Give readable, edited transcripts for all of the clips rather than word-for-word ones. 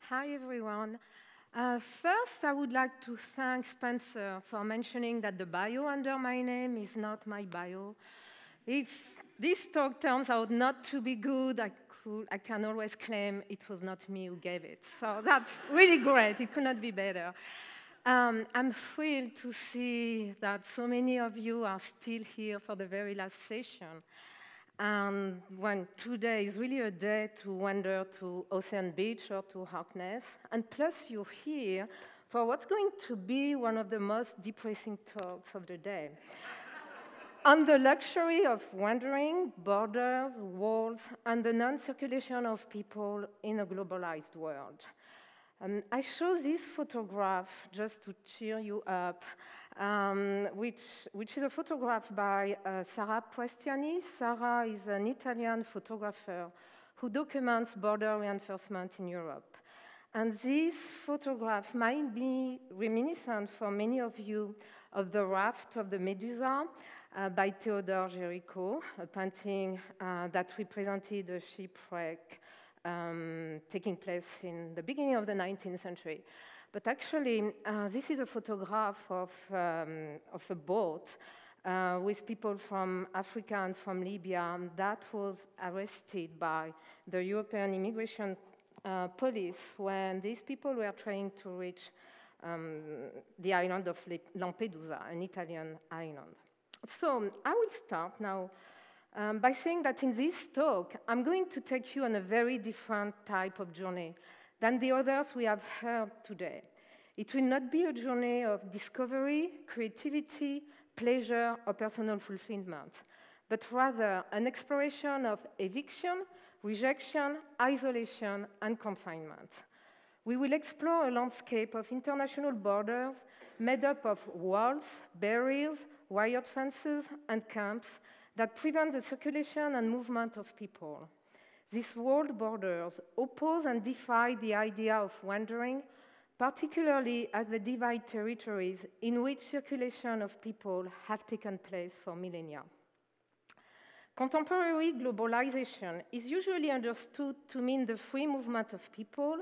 Hi, everyone. First, I would like to thank Spencer for mentioning that the bio under my name is not my bio. If this talk turns out not to be good, I can always claim it was not me who gave it. So that's really great. It could not be better. I'm thrilled to see that so many of you are still here for the very last session. And when today is really a day to wander to Ocean Beach or to Harkness, and plus you're here for what's going to be one of the most depressing talks of the day. On the luxury of wandering, borders, walls, and the non-circulation of people in a globalized world. I show this photograph just to cheer you up, which is a photograph by Sara Prestiani. Sara is an Italian photographer who documents border reinforcement in Europe. And this photograph might be reminiscent for many of you of the Raft of the Medusa by Theodore Géricault, a painting that represented a shipwreck taking place in the beginning of the 19th century. But actually, this is a photograph of a boat with people from Africa and from Libya that was arrested by the European immigration police when these people were trying to reach the island of Lampedusa, an Italian island. So I will start now by saying that in this talk, I'm going to take you on a very different type of journey than the others we have heard today. It will not be a journey of discovery, creativity, pleasure, or personal fulfillment, but rather an exploration of eviction, rejection, isolation, and confinement. We will explore a landscape of international borders made up of walls, barriers, wired fences, and camps that prevent the circulation and movement of people. These world borders oppose and defy the idea of wandering, particularly as they divide territories in which circulation of people have taken place for millennia. Contemporary globalization is usually understood to mean the free movement of people,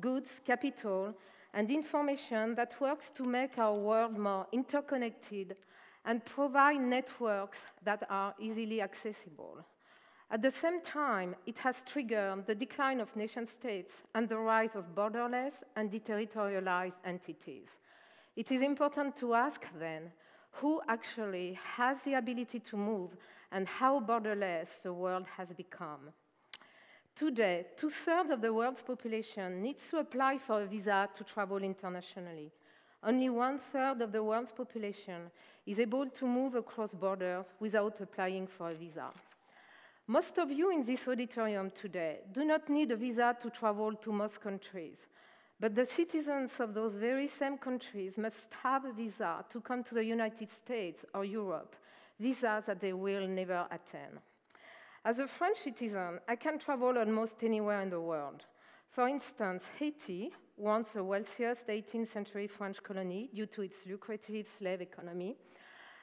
goods, capital, and information that works to make our world more interconnected and provide networks that are easily accessible. At the same time, it has triggered the decline of nation-states and the rise of borderless and deterritorialized entities. It is important to ask then, who actually has the ability to move and how borderless the world has become? Today, 2/3 of the world's population needs to apply for a visa to travel internationally. Only 1/3 of the world's population is able to move across borders without applying for a visa. Most of you in this auditorium today do not need a visa to travel to most countries, but the citizens of those very same countries must have a visa to come to the United States or Europe, visas that they will never attain. As a French citizen, I can travel almost anywhere in the world. For instance, Haiti, once the wealthiest 18th century French colony due to its lucrative slave economy.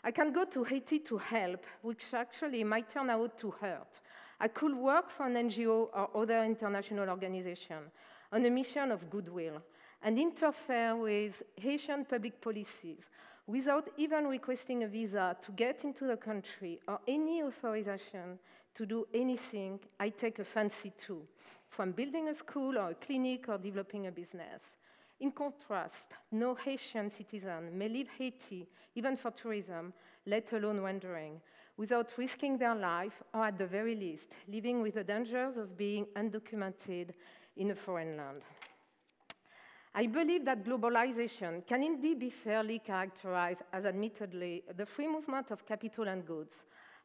I can go to Haiti to help, which actually might turn out to hurt. I could work for an NGO or other international organization on a mission of goodwill and interfere with Haitian public policies without even requesting a visa to get into the country or any authorization to do anything I take a fancy to, from building a school or a clinic or developing a business. In contrast, no Haitian citizen may leave Haiti, even for tourism, let alone wandering, without risking their life or, at the very least, living with the dangers of being undocumented in a foreign land. I believe that globalization can indeed be fairly characterized as, admittedly, the free movement of capital and goods.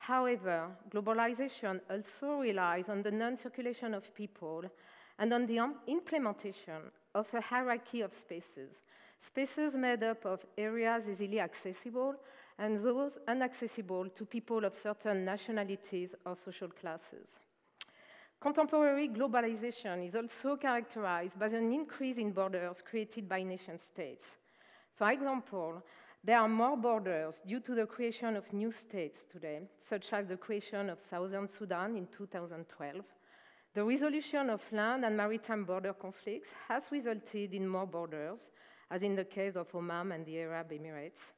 However, globalization also relies on the non-circulation of people and on the implementation of a hierarchy of spaces made up of areas easily accessible and those inaccessible to people of certain nationalities or social classes. Contemporary globalization is also characterized by an increase in borders created by nation-states. For example, there are more borders due to the creation of new states today, such as the creation of Southern Sudan in 2012, The resolution of land and maritime border conflicts has resulted in more borders, as in the case of Oman and the Arab Emirates.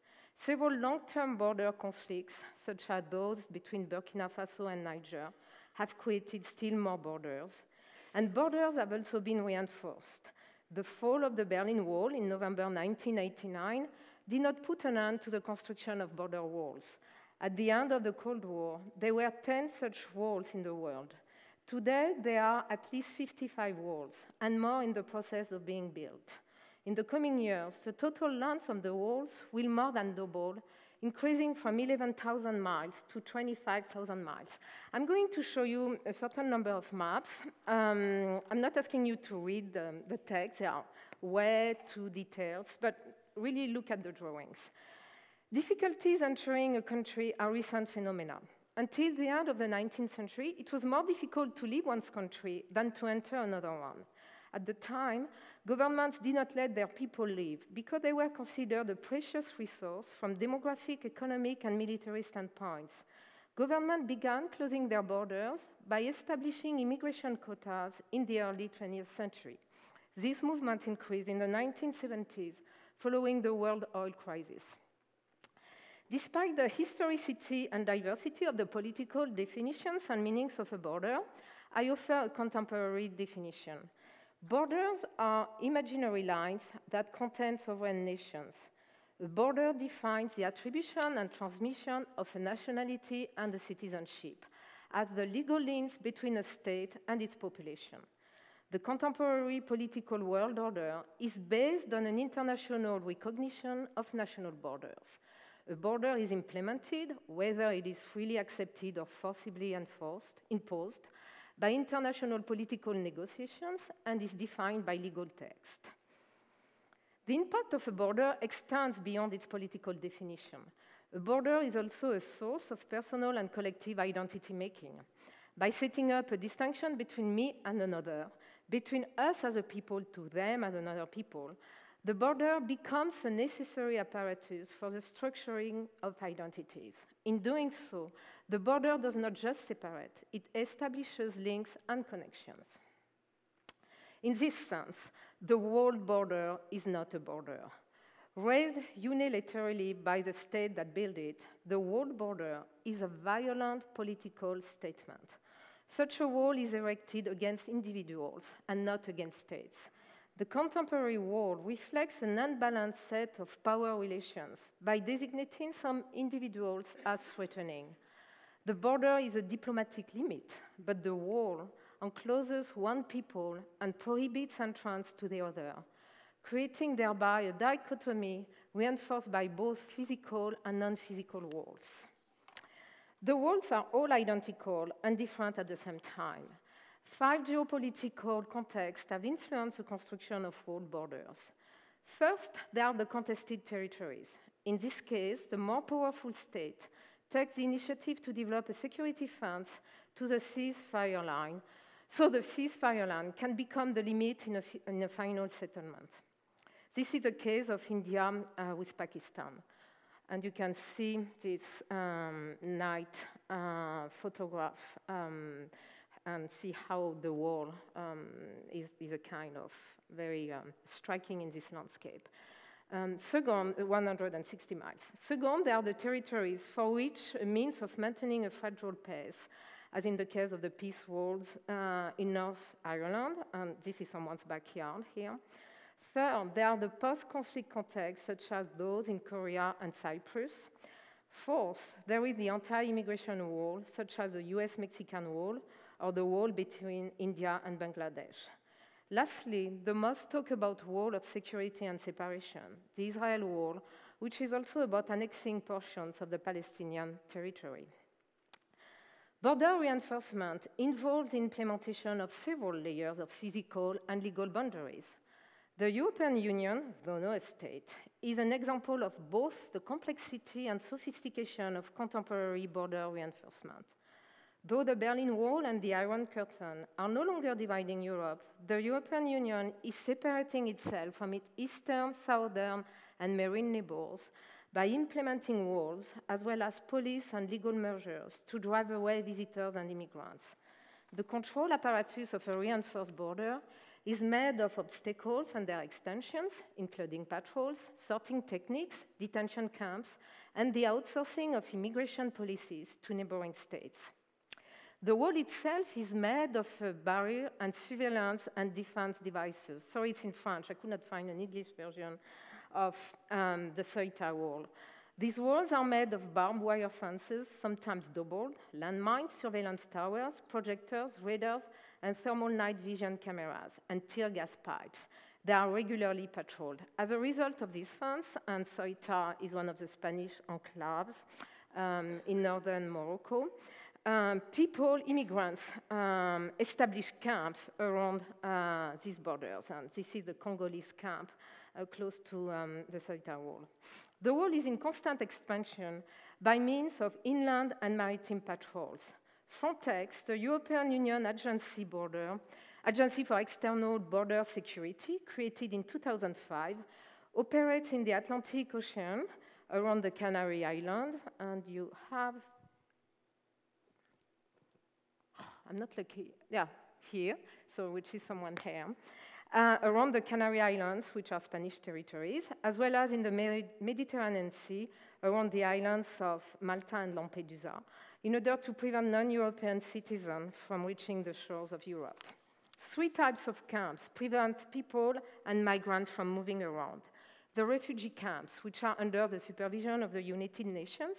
Several long-term border conflicts, such as those between Burkina Faso and Niger, have created still more borders. And borders have also been reinforced. The fall of the Berlin Wall in November 1989 did not put an end to the construction of border walls. At the end of the Cold War, there were 10 such walls in the world. Today, there are at least 55 walls, and more in the process of being built. In the coming years, the total length of the walls will more than double, increasing from 11,000 miles to 25,000 miles. I'm going to show you a certain number of maps. I'm not asking you to read the text, they are way too detailed, but really look at the drawings. Difficulties entering a country are recent phenomena. Until the end of the 19th century, it was more difficult to leave one's country than to enter another one. At the time, governments did not let their people leave because they were considered a precious resource from demographic, economic, and military standpoints. Governments began closing their borders by establishing immigration quotas in the early 20th century. This movement increased in the 1970s following the world oil crisis. Despite the historicity and diversity of the political definitions and meanings of a border, I offer a contemporary definition. Borders are imaginary lines that contain sovereign nations. A border defines the attribution and transmission of a nationality and a citizenship as the legal links between a state and its population. The contemporary political world order is based on an international recognition of national borders. A border is implemented, whether it is freely accepted or forcibly imposed, by international political negotiations and is defined by legal text. The impact of a border extends beyond its political definition. A border is also a source of personal and collective identity making. By setting up a distinction between me and another, between us as a people to them as another people, the border becomes a necessary apparatus for the structuring of identities. In doing so, the border does not just separate, it establishes links and connections. In this sense, the world border is not a border. Raised unilaterally by the state that built it, the world border is a violent political statement. Such a wall is erected against individuals and not against states. The contemporary world reflects an unbalanced set of power relations by designating some individuals as threatening. The border is a diplomatic limit, but the wall encloses one people and prohibits entrance to the other, creating thereby a dichotomy reinforced by both physical and non-physical walls. The walls are all identical and different at the same time. 5 geopolitical contexts have influenced the construction of world borders. First, there are the contested territories. In this case, the more powerful state takes the initiative to develop a security fence to the ceasefire line, so the ceasefire line can become the limit in a final settlement. This is the case of India with Pakistan. And you can see this night photograph and see how the wall is a kind of very striking in this landscape. Second, 160 miles. Second, there are the territories for which a means of maintaining a fragile pace, as in the case of the peace walls in North Ireland, and this is someone's backyard here. Third, there are the post-conflict contexts, such as those in Korea and Cyprus. Fourth, there is the anti-immigration wall, such as the US-Mexican wall, or the wall between India and Bangladesh. Lastly, the most talked about wall of security and separation, the Israel wall, which is also about annexing portions of the Palestinian territory. Border reinforcement involves the implementation of several layers of physical and legal boundaries. The European Union, though no state, is an example of both the complexity and sophistication of contemporary border reinforcement. Though the Berlin Wall and the Iron Curtain are no longer dividing Europe, the European Union is separating itself from its eastern, southern, and marine neighbors by implementing walls, as well as police and legal measures to drive away visitors and immigrants. The control apparatus of a reinforced border is made of obstacles and their extensions, including patrols, sorting techniques, detention camps, and the outsourcing of immigration policies to neighboring states. The wall itself is made of barrier and surveillance and defense devices. Sorry, it's in French. I could not find an English version of the Ceuta wall. These walls are made of barbed wire fences, sometimes doubled, landmines, surveillance towers, projectors, radars, and thermal night vision cameras, and tear gas pipes. They are regularly patrolled. As a result of this fence, and Ceuta is one of the Spanish enclaves in northern Morocco, immigrants establish camps around these borders, and this is the Congolese camp close to the Ceuta wall. The wall is in constant expansion by means of inland and maritime patrols. Frontex, the European Union Agency for External Border Security, created in 2005, operates in the Atlantic Ocean around the Canary Islands, and you have, I'm not lucky, yeah, here, so which is someone here, around the Canary Islands, which are Spanish territories, as well as in the Mediterranean Sea, around the islands of Malta and Lampedusa, in order to prevent non-European citizens from reaching the shores of Europe. 3 types of camps prevent people and migrants from moving around. The refugee camps, which are under the supervision of the United Nations.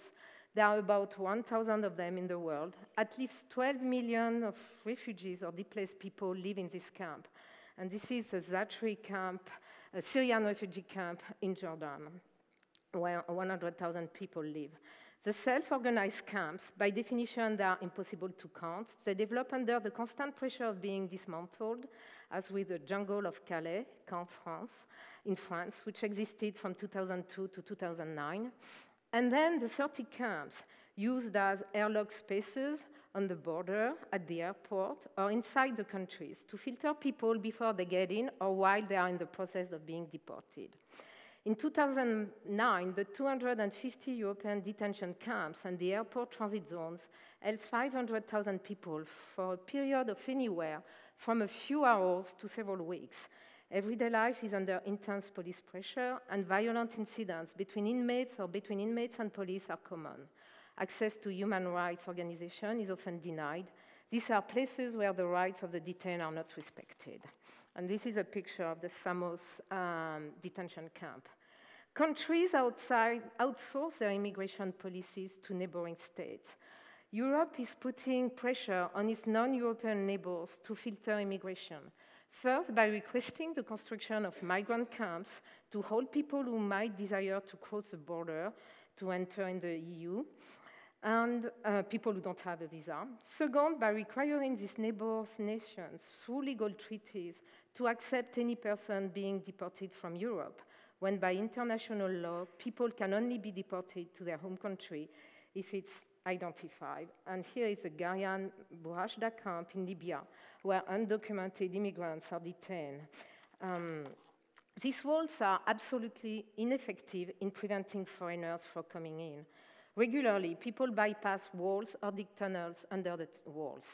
There are about 1,000 of them in the world. At least 12 million of refugees or displaced people live in this camp. And this is a Zatri camp, a Syrian refugee camp in Jordan, where 100,000 people live. The self-organized camps, by definition, they are impossible to count. They develop under the constant pressure of being dismantled, as with the jungle of Calais, Camp France, in France, which existed from 2002 to 2009. And then the 30 camps used as airlock spaces on the border, at the airport, or inside the countries to filter people before they get in or while they are in the process of being deported. In 2009, the 250 European detention camps and the airport transit zones held 500,000 people for a period of anywhere from a few hours to several weeks. Everyday life is under intense police pressure, and violent incidents between inmates or between inmates and police are common. Access to human rights organizations is often denied. These are places where the rights of the detained are not respected. And this is a picture of the Samos detention camp. Countries outside outsource their immigration policies to neighboring states. Europe is putting pressure on its non-European neighbors to filter immigration. First, by requesting the construction of migrant camps to hold people who might desire to cross the border to enter in the EU, and people who don't have a visa. Second, by requiring these neighbors nations through legal treaties to accept any person being deported from Europe, when by international law, people can only be deported to their home country if it's identified. And here is the Garian Bourashda camp in Libya, where undocumented immigrants are detained. These walls are absolutely ineffective in preventing foreigners from coming in. Regularly, people bypass walls or dig tunnels under the walls.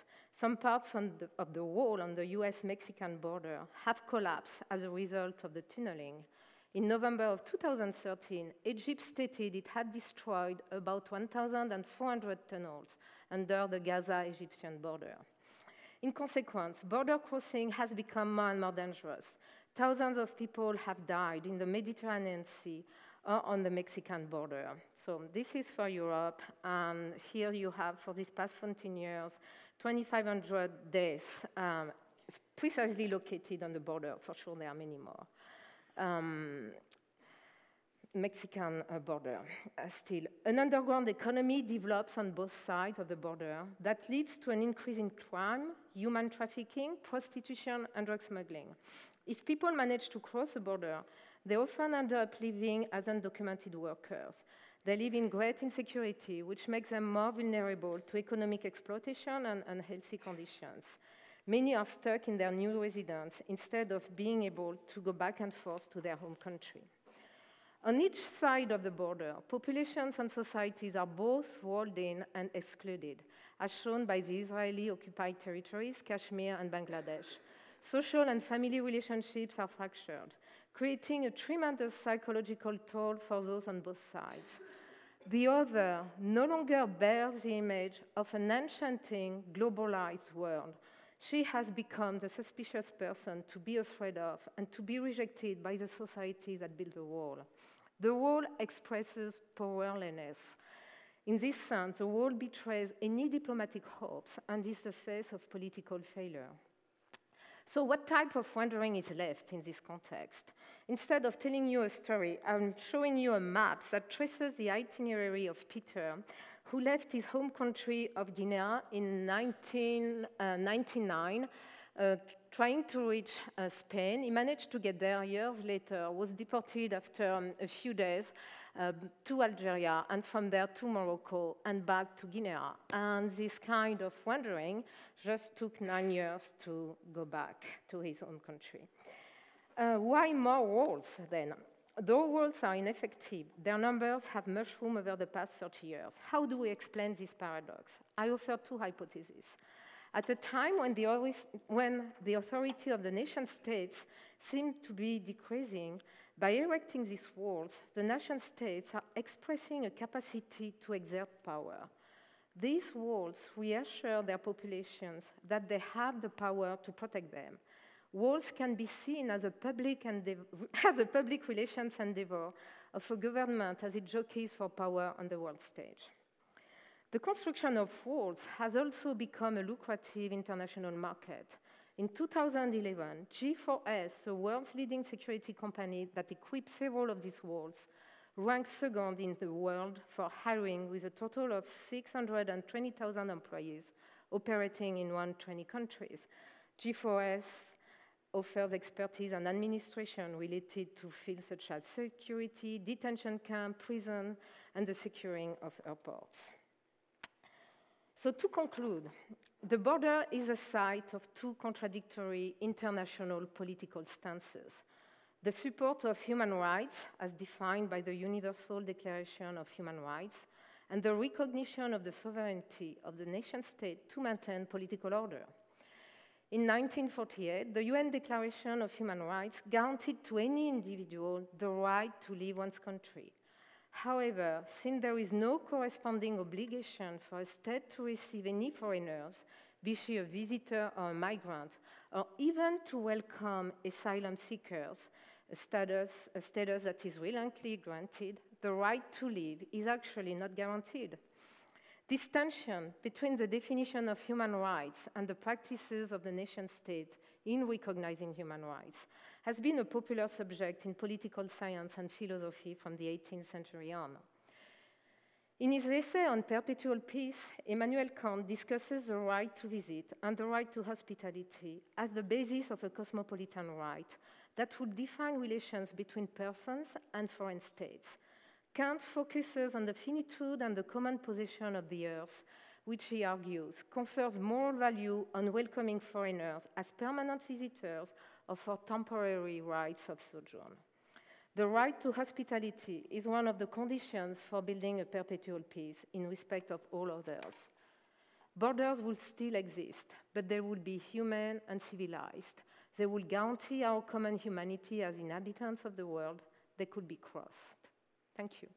Some parts of the wall on the US-Mexican border have collapsed as a result of the tunneling. In November of 2013, Egypt stated it had destroyed about 1,400 tunnels under the Gaza-Egyptian border. In consequence, border crossing has become more and more dangerous. Thousands of people have died in the Mediterranean Sea or on the Mexican border. So this is for Europe, and here you have, for these past 14 years, 2,500 deaths precisely located on the border. For sure, there are many more. Mexican border still. An underground economy develops on both sides of the border that leads to an increase in crime, human trafficking, prostitution, and drug smuggling. If people manage to cross the border, they often end up living as undocumented workers. They live in great insecurity, which makes them more vulnerable to economic exploitation and unhealthy conditions. Many are stuck in their new residence instead of being able to go back and forth to their home country. On each side of the border, populations and societies are both walled in and excluded, as shown by the Israeli-occupied territories, Kashmir and Bangladesh. Social and family relationships are fractured, creating a tremendous psychological toll for those on both sides. The other no longer bears the image of an enchanting, globalized world. She has become the suspicious person to be afraid of and to be rejected by the society that built the wall. The wall expresses powerlessness. In this sense, the wall betrays any diplomatic hopes and is the face of political failure. So what type of wandering is left in this context? Instead of telling you a story, I'm showing you a map that traces the itinerary of Peter, who left his home country of Guinea in 1999, trying to reach Spain. He managed to get there years later, was deported after a few days to Algeria, and from there to Morocco, and back to Guinea. And this kind of wandering just took 9 years to go back to his own country. Why more walls, then? Though walls are ineffective, their numbers have mushroomed over the past 30 years. How do we explain this paradox? I offer two hypotheses. At a time when the authority of the nation-states seemed to be decreasing, by erecting these walls, the nation-states are expressing a capacity to exert power. These walls reassure their populations that they have the power to protect them. Walls can be seen as a public relations endeavor of a government as it jockeys for power on the world stage. The construction of walls has also become a lucrative international market. In 2011, G4S, the world's leading security company that equips several of these walls, ranked second in the world for hiring with a total of 620,000 employees operating in 120 countries. G4S offers expertise and administration related to fields such as security, detention camp, prison, and the securing of airports. So to conclude, the border is a site of two contradictory international political stances. The support of human rights, as defined by the Universal Declaration of Human Rights, and the recognition of the sovereignty of the nation-state to maintain political order. In 1948, the UN Declaration of Human Rights guaranteed to any individual the right to leave one's country. However, since there is no corresponding obligation for a state to receive any foreigners, be she a visitor or a migrant, or even to welcome asylum seekers, a status that is reluctantly granted, the right to leave is actually not guaranteed. This tension between the definition of human rights and the practices of the nation-state in recognizing human rights has been a popular subject in political science and philosophy from the 18th century on. In his essay on perpetual peace, Immanuel Kant discusses the right to visit and the right to hospitality as the basis of a cosmopolitan right that would define relations between persons and foreign states. Kant focuses on the finitude and the common possession of the earth, which he argues confers moral value on welcoming foreigners as permanent visitors or for temporary rights of sojourn. The right to hospitality is one of the conditions for building a perpetual peace in respect of all others. Borders will still exist, but they will be human and civilized. They will guarantee our common humanity as inhabitants of the world. They could be crossed. Thank you.